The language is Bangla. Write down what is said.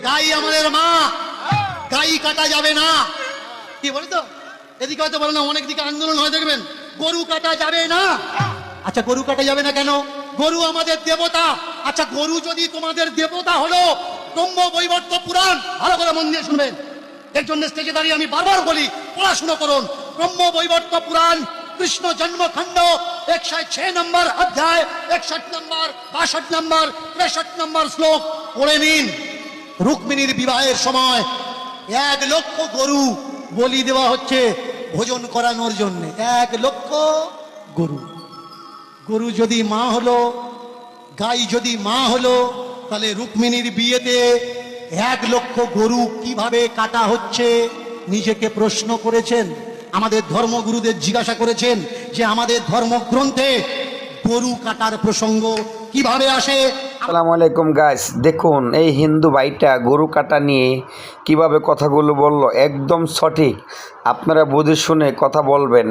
গাই আমাদের মা, গাই কাটা যাবে না। কি বলে তো, এদিকে হয়তো বলে না, অনেক দিকে আন্দোলন হয় দেখবেন, গরু কাটা যাবে না। আচ্ছা গরু কাটা যাবে না কেন? গরু আমাদের দেবতা। আচ্ছা গরু যদি তোমাদের দেবতা হলো, ব্রহ্ম বৈবর্ত পুরাণ ভালো করে মন দিয়ে শুনবেন, এর জন্য স্টেজে দাঁড়িয়ে আমি বারবার বলি পড়াশোনা করুন। ব্রহ্ম বৈবর্ত পুরাণ কৃষ্ণ জন্মখণ্ড 106 নম্বর অধ্যায় 61 নম্বর 62 নম্বর 63 নম্বর শ্লোক পড়ে নিন। রুক্মিণীর বিবাহের সময় 1 লক্ষ গরু বলি দেওয়া হচ্ছে ভোজন করানোর জন্য। 1 লক্ষ গরু। গরু যদি মা হলো, গাই যদি মা হলো, তাহলে রুক্মিণীর বিয়েতে 1 লক্ষ গরু কিভাবে কাটা হচ্ছে নিজেকে প্রশ্ন করেছেন? আমাদের ধর্মগুরুদের জিজ্ঞাসা করেছেন যে আমাদের ধর্মগ্রন্থে গরু কাটার প্রসঙ্গ কিভাবে আসে? আসসালামু আলাইকুম গাইস, দেখুন এই হিন্দু ভাইটা গরু কাটা নিয়ে কিভাবে কথাগুলো বলল, একদম সঠিক। আপনারা বুঝে শুনে কথা বলবেন।